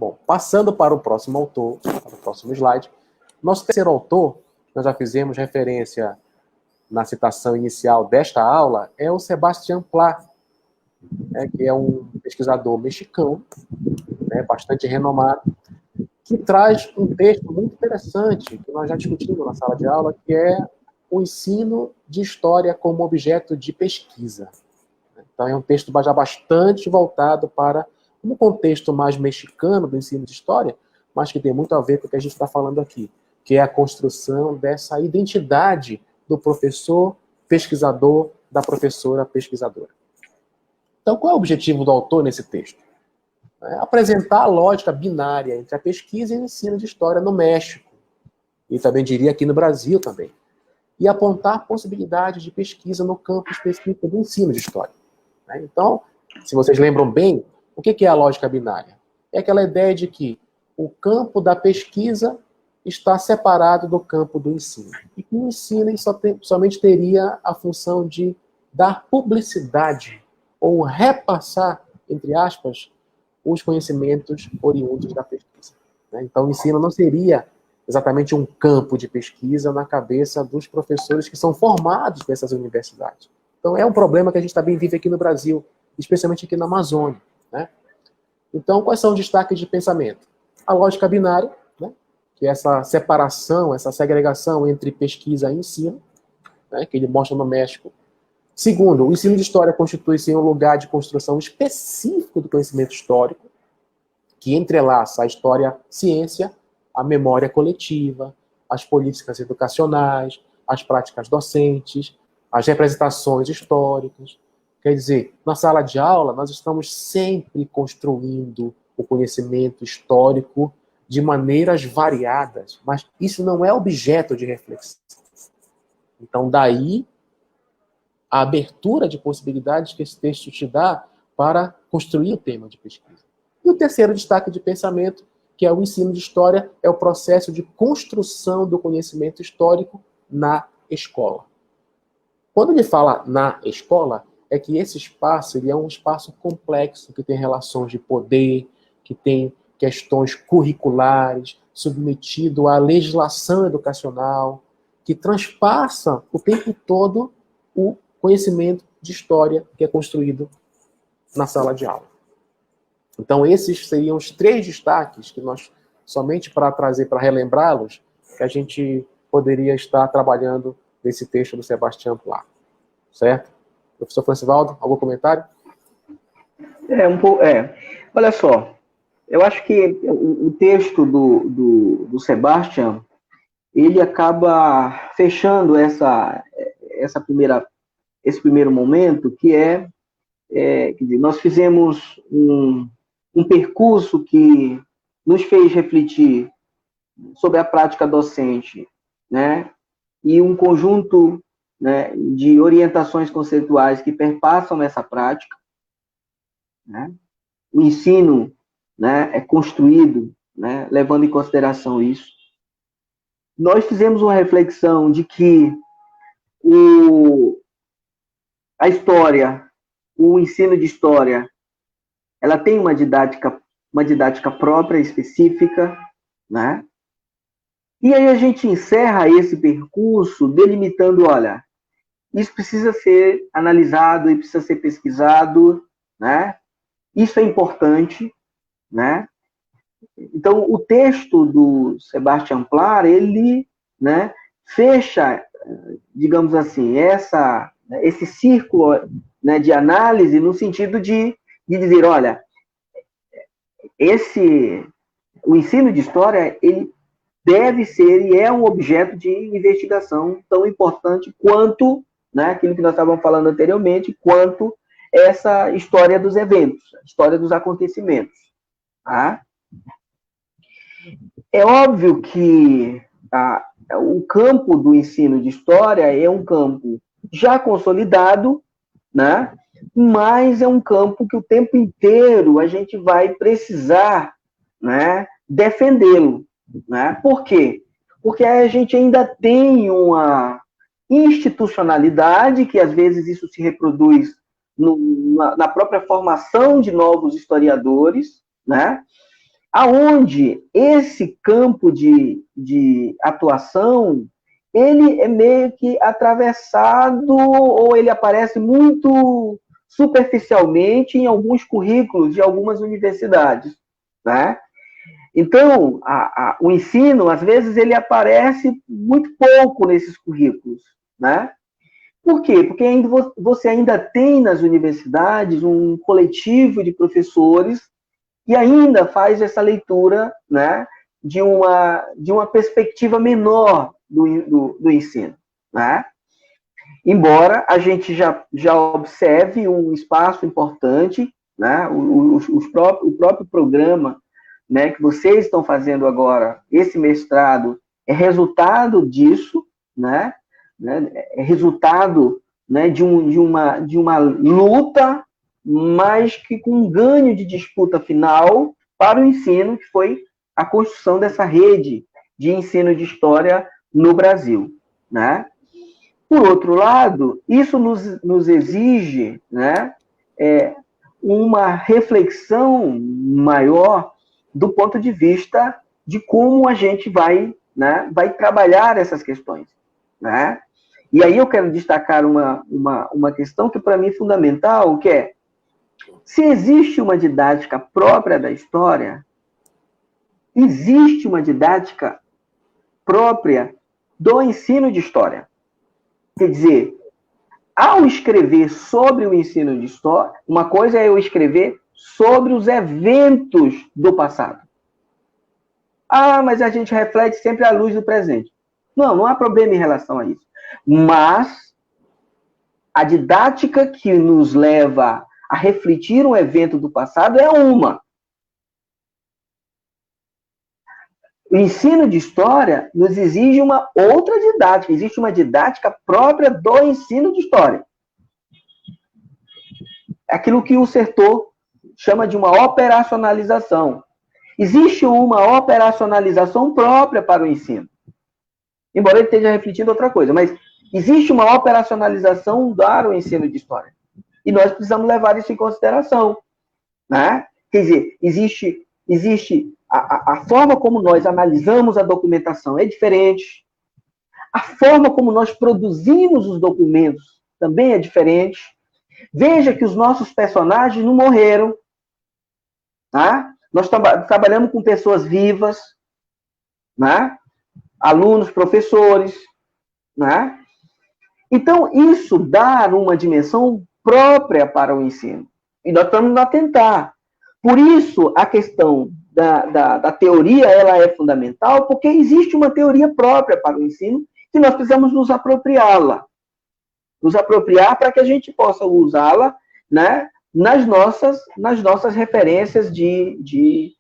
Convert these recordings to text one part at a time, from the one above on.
Bom, passando para o próximo autor, para o próximo slide, nosso terceiro autor, nós já fizemos referência na citação inicial desta aula, é o Sebastián Pla, né, que é um pesquisador mexicano, né, bastante renomado, que traz um texto muito interessante, que nós já discutimos na sala de aula, que é o ensino de história como objeto de pesquisa. Então, é um texto já bastante voltado para um contexto mais mexicano do ensino de história, mas que tem muito a ver com o que a gente está falando aqui, que é a construção dessa identidade do professor pesquisador, da professora pesquisadora. Então, qual é o objetivo do autor nesse texto? É apresentar a lógica binária entre a pesquisa e o ensino de história no México, e também diria aqui no Brasil também, e apontar possibilidades de pesquisa no campo específico do ensino de história. Então, se vocês lembram bem, o que é a lógica binária? É aquela ideia de que o campo da pesquisa está separado do campo do ensino. E que o ensino somente teria a função de dar publicidade ou repassar, entre aspas, os conhecimentos oriundos da pesquisa. Então, o ensino não seria exatamente um campo de pesquisa na cabeça dos professores que são formados nessas universidades. Então, é um problema que a gente também vive aqui no Brasil, especialmente aqui na Amazônia. Né? Então, quais são os destaques de pensamento? A lógica binária, né? Que é essa separação, essa segregação entre pesquisa e ensino, né? Que ele mostra no México. Segundo, o ensino de história constitui-se um lugar de construção específico do conhecimento histórico, que entrelaça a história-ciência, a memória coletiva, as políticas educacionais, as práticas docentes, as representações históricas. Quer dizer, na sala de aula, nós estamos sempre construindo o conhecimento histórico de maneiras variadas, mas isso não é objeto de reflexão. Então, daí a abertura de possibilidades que esse texto te dá para construir o tema de pesquisa. E o terceiro destaque de pensamento, que é o ensino de história, é o processo de construção do conhecimento histórico na escola. Quando ele fala na escola, é que esse espaço ele é um espaço complexo, que tem relações de poder, que tem questões curriculares, submetido à legislação educacional, que transpassa o tempo todo o conhecimento de história que é construído na sala de aula. Então, esses seriam os três destaques que nós, somente para trazer, para relembrá-los, que a gente poderia estar trabalhando nesse texto do Sebastián Pla. Certo? Professor Francivaldo, algum comentário? Olha só, eu acho que o texto do Sebastián, ele acaba fechando esse primeiro momento, que quer dizer, nós fizemos um percurso que nos fez refletir sobre a prática docente, né? E um conjunto, né, de orientações conceituais que perpassam essa prática. Né? O ensino, né, é construído, né, levando em consideração isso. Nós fizemos uma reflexão de que a história, o ensino de história, ela tem uma didática própria, específica, né? E aí a gente encerra esse percurso delimitando, olha, isso precisa ser analisado e precisa ser pesquisado, né? Isso é importante, né? Então, o texto do Sebastián Pla, ele, né, fecha, digamos assim, esse círculo, né, de análise no sentido de dizer, olha, o ensino de história, ele deve ser e é um objeto de investigação tão importante quanto, né, aquilo que nós estávamos falando anteriormente, quanto essa história dos eventos, a história dos acontecimentos. Tá? É óbvio que o campo do ensino de história é um campo já consolidado, né, mas é um campo que o tempo inteiro a gente vai precisar, né, defendê-lo. Né? Por quê? Porque a gente ainda tem uma institucionalidade, que às vezes isso se reproduz na própria formação de novos historiadores, né? aonde esse campo de atuação, ele é meio que atravessado, ou ele aparece muito superficialmente em alguns currículos de algumas universidades, né? Então, o ensino, às vezes, ele aparece muito pouco nesses currículos, né? Por quê? Porque você ainda tem nas universidades um coletivo de professores que ainda faz essa leitura, né, de uma perspectiva menor do ensino, né? Embora a gente já observe um espaço importante, né, o próprio programa, né, que vocês estão fazendo agora, esse mestrado, é resultado disso, né, é resultado, né, de uma luta, mas que com um ganho de disputa final para o ensino, que foi a construção dessa rede de ensino de história no Brasil, né? Por outro lado, isso nos exige, né, uma reflexão maior do ponto de vista de como a gente vai trabalhar essas questões, né? E aí eu quero destacar uma questão que para mim é fundamental, que é, se existe uma didática própria da história, existe uma didática própria do ensino de história. Quer dizer, ao escrever sobre o ensino de história, uma coisa é eu escrever sobre os eventos do passado. Ah, mas a gente reflete sempre à luz do presente. Não há problema em relação a isso. Mas a didática que nos leva a refletir um evento do passado é uma. O ensino de história nos exige uma outra didática. Existe uma didática própria do ensino de história. Aquilo que o Sertor chama de uma operacionalização. Existe uma operacionalização própria para o ensino. Embora ele esteja refletindo outra coisa, mas existe uma operacionalização para o ensino de história. E nós precisamos levar isso em consideração, né? Quer dizer, existe a forma como nós analisamos a documentação é diferente, a forma como nós produzimos os documentos também é diferente. Veja que os nossos personagens não morreram, tá? Nós trabalhamos com pessoas vivas, né? Alunos, professores, né? Então, isso dá uma dimensão própria para o ensino. E nós estamos a tentar. Por isso, a questão da teoria ela é fundamental, porque existe uma teoria própria para o ensino que nós precisamos nos apropriá-la. Nos apropriar para que a gente possa usá-la, né, nas nossas referências de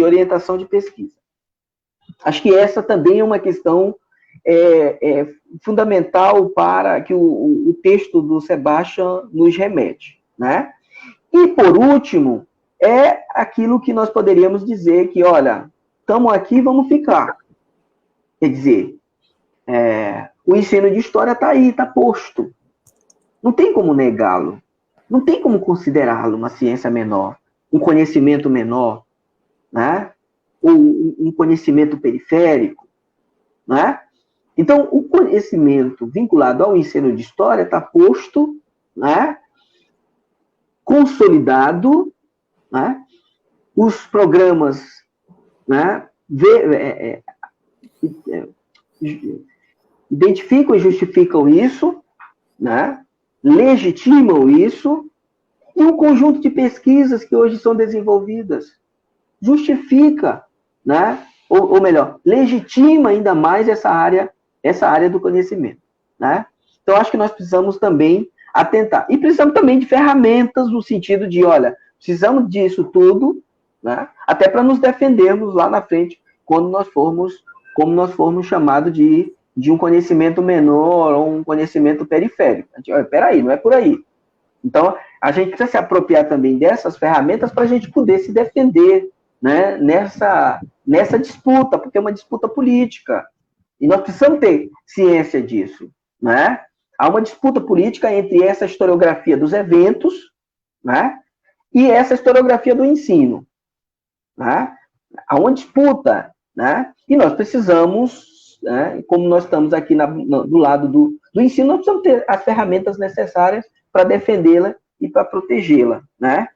orientação de pesquisa. Acho que essa também é uma questão fundamental para que o texto do Sebastian nos remete, né? E, por último, é aquilo que nós poderíamos dizer que, olha, estamos aqui, vamos ficar. Quer dizer, o ensino de história está aí, está posto. Não tem como negá-lo. Não tem como considerá-lo uma ciência menor, um conhecimento menor, né? Ou um conhecimento periférico, né? Então, o conhecimento vinculado ao ensino de história está posto, né? Consolidado, né? Os programas, né? Identificam e justificam isso, né? Legitimam isso, e um conjunto de pesquisas que hoje são desenvolvidas justifica, né? Ou melhor, legitima ainda mais essa área do conhecimento, né? Então, acho que nós precisamos também atentar. E precisamos também de ferramentas no sentido de, olha, precisamos disso tudo, né? Até para nos defendermos lá na frente, quando nós formos chamados de um conhecimento menor ou um conhecimento periférico. Peraí, não é por aí. Então, a gente precisa se apropriar também dessas ferramentas para a gente poder se defender, né, nessa disputa, porque é uma disputa política. E nós precisamos ter ciência disso, né? Há uma disputa política entre essa historiografia dos eventos, né, e essa historiografia do ensino, né? Há uma disputa, né? E nós precisamos, né, como nós estamos aqui do lado do ensino, nós precisamos ter as ferramentas necessárias para defendê-la e para protegê-la, né?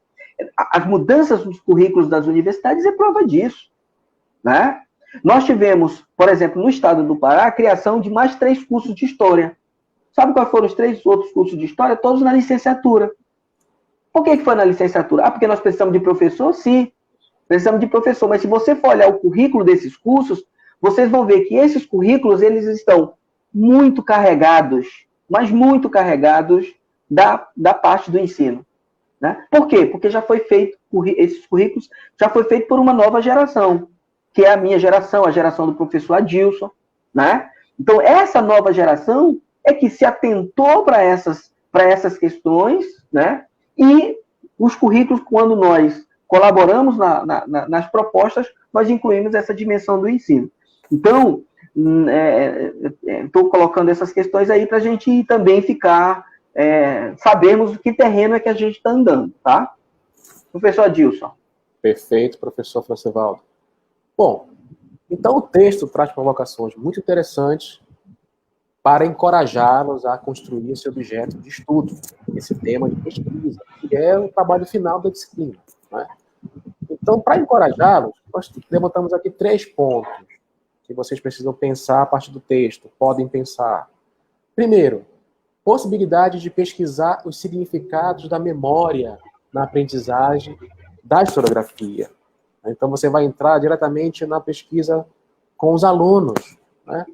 As mudanças nos currículos das universidades é prova disso, né? Nós tivemos, por exemplo, no estado do Pará, a criação de mais 3 cursos de História. Sabe quais foram os 3 outros cursos de História? Todos na licenciatura. Por que foi na licenciatura? Porque nós precisamos de professor? Sim, precisamos de professor. Mas se você for olhar o currículo desses cursos, vocês vão ver que esses currículos, eles estão muito carregados, mas muito carregados da parte do ensino. Né? Por quê? Porque já foi feito, esses currículos já foi feito por uma nova geração, que é a minha geração, a geração do professor Adilson, né? Então, essa nova geração é que se atentou para essas questões, né? E os currículos, quando nós colaboramos nas propostas, nós incluímos essa dimensão do ensino. Então, estou colocando essas questões aí para a gente também ficar, sabermos que terreno é que a gente está andando, tá? Professor Adilson. Perfeito, professor Francivaldo. Bom, então o texto traz provocações muito interessantes para encorajá-los a construir esse objeto de estudo, esse tema de pesquisa, que é o trabalho final da disciplina, né? Então, para encorajá-los, nós levantamos aqui 3 pontos que vocês precisam pensar a partir do texto, podem pensar. Primeiro, possibilidade de pesquisar os significados da memória na aprendizagem da historiografia. Então, você vai entrar diretamente na pesquisa com os alunos, né?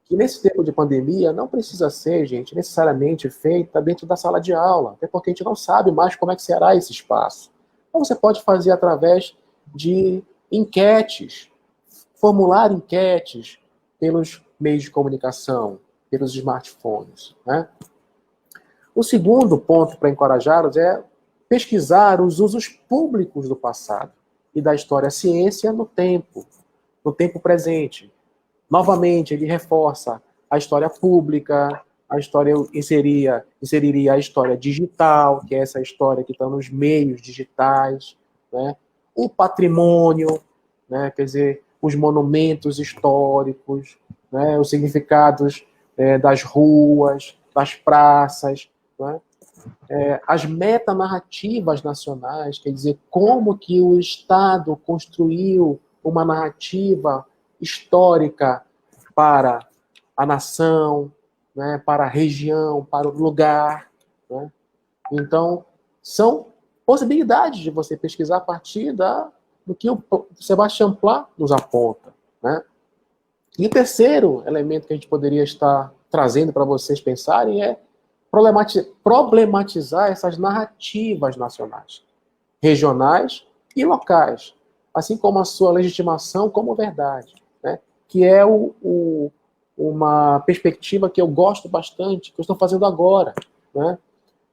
Que nesse tempo de pandemia não precisa ser, gente, necessariamente feita dentro da sala de aula, até porque a gente não sabe mais como é que será esse espaço. Então, você pode fazer através de enquetes, formular enquetes pelos meios de comunicação, pelos smartphones, né? O segundo ponto para encorajá-los é pesquisar os usos públicos do passado e da história-ciência no tempo presente. Novamente, ele reforça a história pública, a história inseriria a história digital, que é essa história que está nos meios digitais, né? O patrimônio, né? Quer dizer, os monumentos históricos, né? Os significados das ruas, das praças, né? As metanarrativas nacionais, quer dizer, como que o Estado construiu uma narrativa histórica para a nação, né, para a região, para o lugar, né? Então, são possibilidades de você pesquisar a partir do que o Sebastian Pla nos aponta, né? E o terceiro elemento que a gente poderia estar trazendo para vocês pensarem é problematizar essas narrativas nacionais, regionais e locais, assim como a sua legitimação como verdade, né? Que é uma perspectiva que eu gosto bastante, que eu estou fazendo agora, né?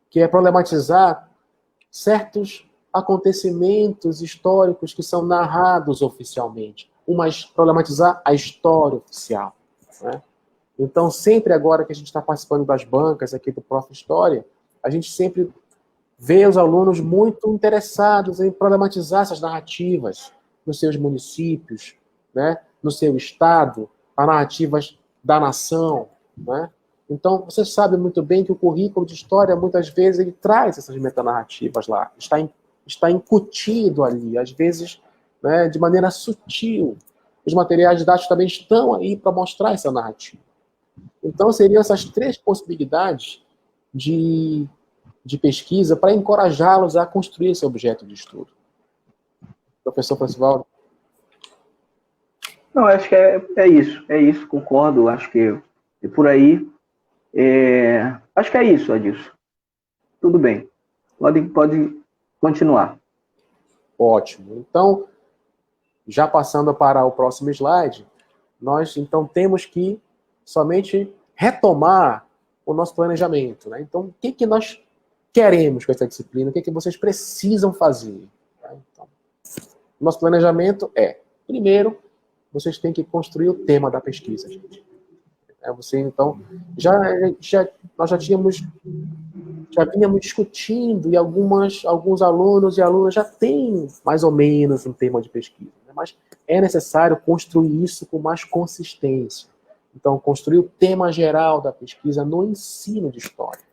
Que é problematizar certos acontecimentos históricos que são narrados oficialmente, mas problematizar a história oficial, né? Então, sempre agora que a gente está participando das bancas aqui do Prof. História, a gente sempre vê os alunos muito interessados em problematizar essas narrativas nos seus municípios, né, no seu estado, as narrativas da nação, né? Então, você sabe muito bem que o currículo de História, muitas vezes, ele traz essas metanarrativas lá, está incutido ali, às vezes, né, de maneira sutil. Os materiais didáticos também estão aí para mostrar essa narrativa. Então, seriam essas 3 possibilidades de pesquisa para encorajá-los a construir esse objeto de estudo. Professor Francivaldo? Não, acho que é isso, concordo, acho que é por aí. Acho que é isso, Adilson. Tudo bem, pode continuar. Ótimo. Então, já passando para o próximo slide, nós, então, temos que somente retomar o nosso planejamento, né? Então, o que nós queremos com essa disciplina? O que vocês precisam fazer? Então, nosso planejamento primeiro, vocês têm que construir o tema da pesquisa, gente. Então, nós já vínhamos discutindo e alguns alunos e alunas já têm mais ou menos um tema de pesquisa, né? mas é necessário construir isso com mais consistência. Então, construir o tema geral da pesquisa no ensino de história,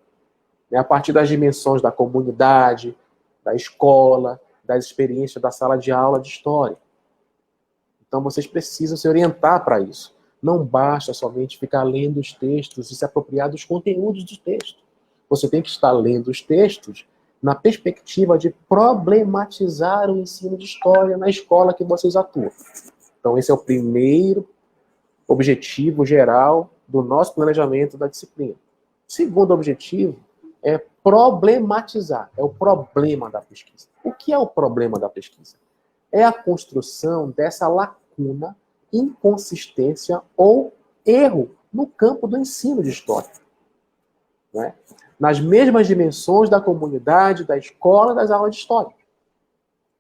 né, a partir das dimensões da comunidade, da escola, das experiências da sala de aula de história. Então, vocês precisam se orientar para isso. Não basta somente ficar lendo os textos e se apropriar dos conteúdos do texto. Você tem que estar lendo os textos na perspectiva de problematizar o ensino de história na escola que vocês atuam. Então, esse é o primeiro objetivo geral do nosso planejamento da disciplina. O segundo objetivo é problematizar, é o problema da pesquisa. O que é o problema da pesquisa? É a construção dessa lacuna, inconsistência ou erro no campo do ensino de história. Né? Nas mesmas dimensões da comunidade, da escola, das aulas de história.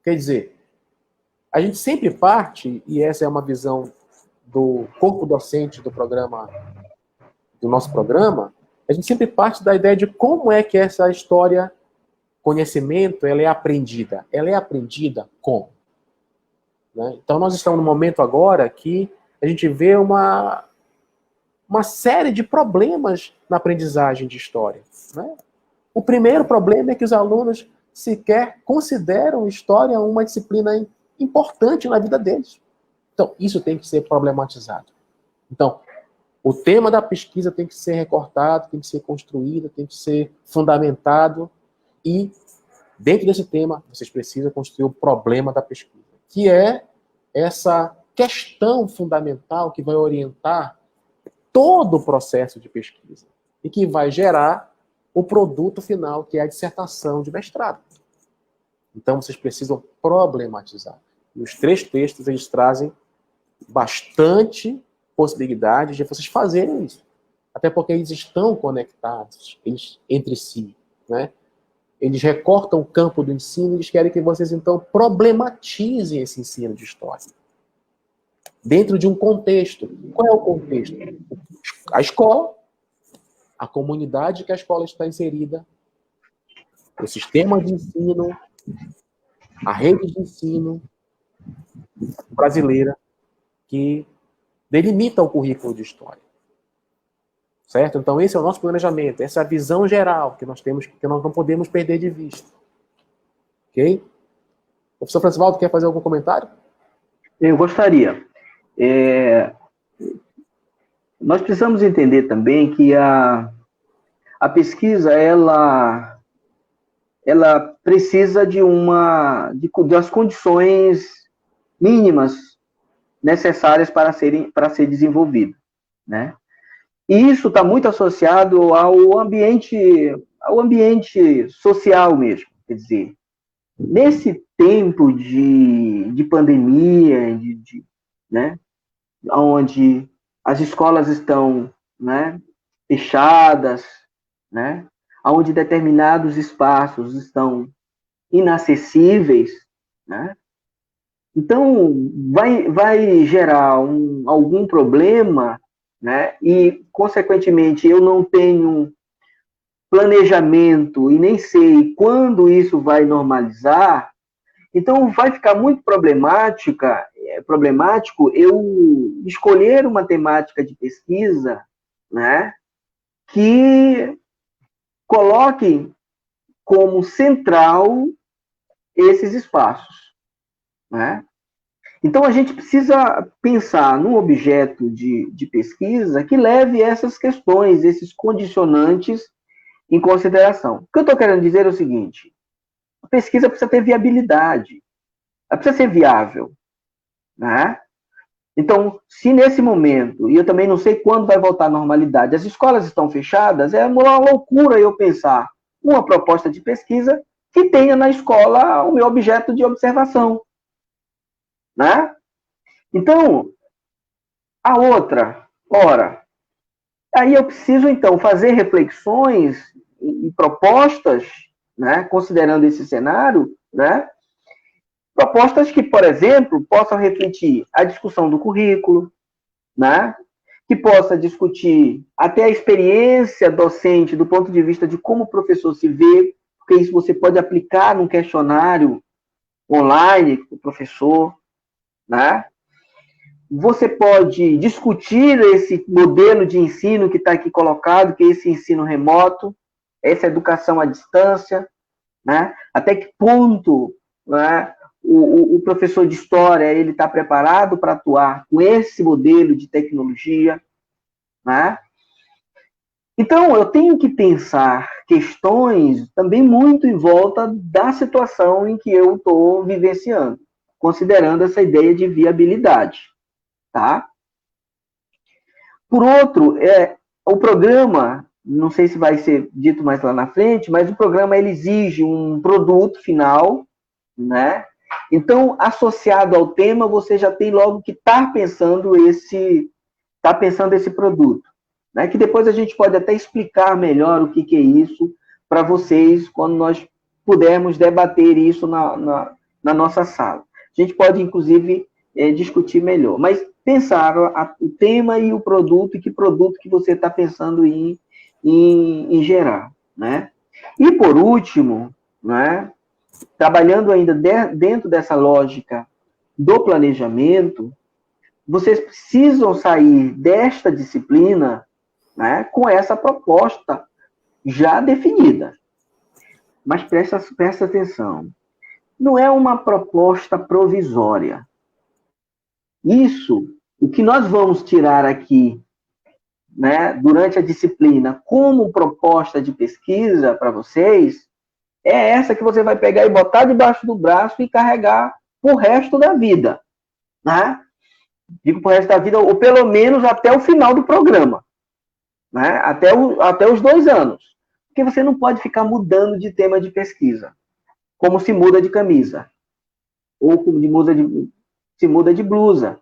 Quer dizer, a gente sempre parte, e essa é uma visão do corpo docente do nosso programa, a gente sempre parte da ideia de como é que essa história, conhecimento, ela é aprendida. Ela é aprendida como? Né? Então, nós estamos num momento agora que a gente vê uma série de problemas na aprendizagem de história. Né? O primeiro problema é que os alunos sequer consideram história uma disciplina importante na vida deles. Então, isso tem que ser problematizado. Então, o tema da pesquisa tem que ser recortado, tem que ser construído, tem que ser fundamentado e, dentro desse tema, vocês precisam construir o problema da pesquisa, que é essa questão fundamental que vai orientar todo o processo de pesquisa e que vai gerar o produto final, que é a dissertação de mestrado. Então, vocês precisam problematizar. E os 3 textos, eles trazem bastante possibilidade de vocês fazerem isso. Até porque eles estão conectados entre si. Né? Eles recortam o campo do ensino e eles querem que vocês, então, problematizem esse ensino de história. Dentro de um contexto. Qual é o contexto? A escola, a comunidade que a escola está inserida, o sistema de ensino, a rede de ensino brasileira, que delimita o currículo de história. Certo? Então, esse é o nosso planejamento, essa é a visão geral que nós temos, que nós não podemos perder de vista. Ok? O professor Francivaldo quer fazer algum comentário? Eu gostaria. Nós precisamos entender também que a pesquisa, ela precisa das condições mínimas necessárias para ser desenvolvida, né? E isso está muito associado ao ambiente social mesmo. Quer dizer, nesse tempo de pandemia, né, onde as escolas estão, né, fechadas, né, onde determinados espaços estão inacessíveis, né, então vai gerar algum problema, né, e, consequentemente, eu não tenho planejamento e nem sei quando isso vai normalizar, então vai ficar muito problemático eu escolher uma temática de pesquisa, né, que coloque como central esses espaços, né? Então, a gente precisa pensar num objeto de pesquisa que leve essas questões, esses condicionantes em consideração. O que eu estou querendo dizer é o seguinte: a pesquisa precisa ter viabilidade, ela precisa ser viável, né? Então, se nesse momento, e eu também não sei quando vai voltar à normalidade, as escolas estão fechadas, é uma loucura eu pensar uma proposta de pesquisa que tenha na escola o meu objeto de observação, né? Então, a outra, aí eu preciso, então, fazer reflexões e propostas, né, considerando esse cenário, né, propostas que, por exemplo, possam refletir a discussão do currículo, né, que possa discutir até a experiência docente do ponto de vista de como o professor se vê, porque isso você pode aplicar num questionário online para o professor, né? Você pode discutir esse modelo de ensino que está aqui colocado, que é esse ensino remoto, essa educação à distância, né? Até que ponto, né, o professor de história ele está preparado para atuar com esse modelo de tecnologia, né? Então, eu tenho que pensar questões também muito em volta da situação em que eu estou vivenciando, considerando essa ideia de viabilidade, tá? Por outro, o programa, não sei se vai ser dito mais lá na frente, mas o programa ele exige um produto final, né? Então, associado ao tema, você já tem logo que estar pensando esse produto, né? Que depois a gente pode até explicar melhor o que é isso para vocês quando nós pudermos debater isso na nossa sala. A gente pode, inclusive, discutir melhor. Mas pensar o tema e o produto, e que produto que você está pensando em gerar, né? E, por último, né, trabalhando ainda dentro dessa lógica do planejamento, vocês precisam sair desta disciplina, né, com essa proposta já definida. Mas presta atenção, não é uma proposta provisória. Isso, o que nós vamos tirar aqui, né, durante a disciplina como proposta de pesquisa para vocês, é essa que você vai pegar e botar debaixo do braço e carregar pro resto da vida, né? Digo pro resto da vida, ou pelo menos até o final do programa, né? Até os 2 anos. Porque você não pode ficar mudando de tema de pesquisa, como se muda de camisa, ou como se muda de blusa,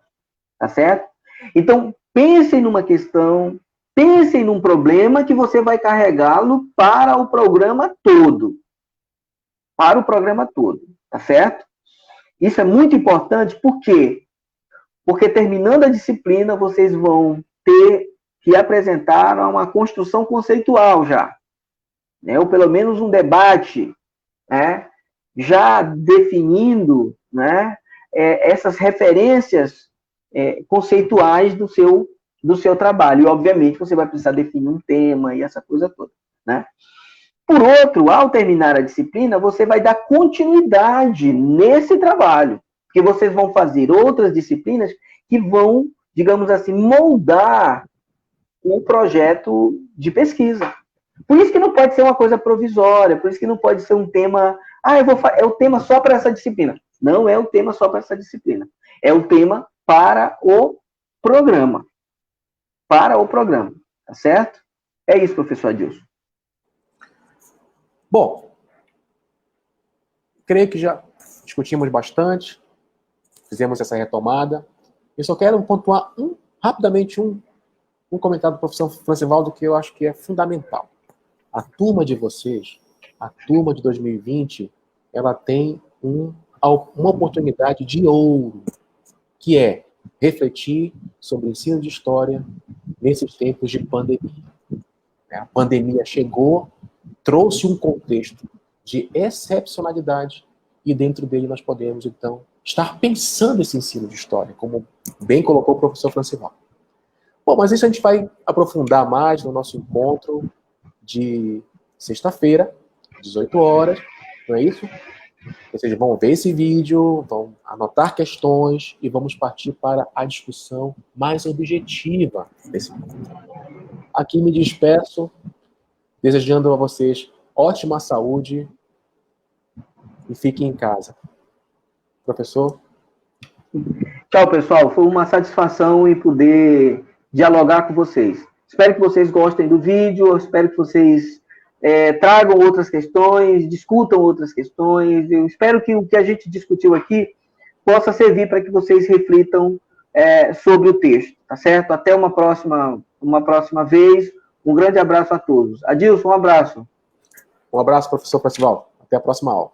tá certo? Então, pensem numa questão, pensem num problema que você vai carregá-lo para o programa todo. Para o programa todo, tá certo? Isso é muito importante, por quê? Porque terminando a disciplina, vocês vão ter que apresentar uma construção conceitual já, né? Ou pelo menos um debate, né? Já definindo, né, essas referências conceituais do seu trabalho. E, obviamente, você vai precisar definir um tema e essa coisa toda, né? Por outro, ao terminar a disciplina, você vai dar continuidade nesse trabalho, porque vocês vão fazer outras disciplinas que vão, digamos assim, moldar o projeto de pesquisa. Por isso que não pode ser uma coisa provisória, por isso que não pode ser um tema, é o tema só para essa disciplina. Não é o tema só para essa disciplina. É o tema para o programa. Para o programa, tá certo? É isso, professor Adilson. Bom, creio que já discutimos bastante, fizemos essa retomada. Eu só quero pontuar rapidamente um comentário do professor Francivaldo que eu acho que é fundamental. A turma de vocês, a turma de 2020, ela tem uma oportunidade de ouro, que é refletir sobre o ensino de história nesses tempos de pandemia. A pandemia chegou, trouxe um contexto de excepcionalidade e dentro dele nós podemos, então, estar pensando esse ensino de história, como bem colocou o professor Francivaldo. Bom, mas isso a gente vai aprofundar mais no nosso encontro de sexta-feira, 18 horas, não é isso? Vocês vão ver esse vídeo, vão anotar questões e vamos partir para a discussão mais objetiva desse encontro. Aqui me despeço, desejando a vocês ótima saúde e fiquem em casa. Professor? Tchau, pessoal. Foi uma satisfação em poder dialogar com vocês. Espero que vocês gostem do vídeo, espero que vocês tragam outras questões, discutam outras questões. Eu espero que o que a gente discutiu aqui possa servir para que vocês reflitam sobre o texto, tá certo? Até uma próxima vez. Um grande abraço a todos. Adilson, um abraço. Um abraço, professor Francivaldo. Até a próxima aula.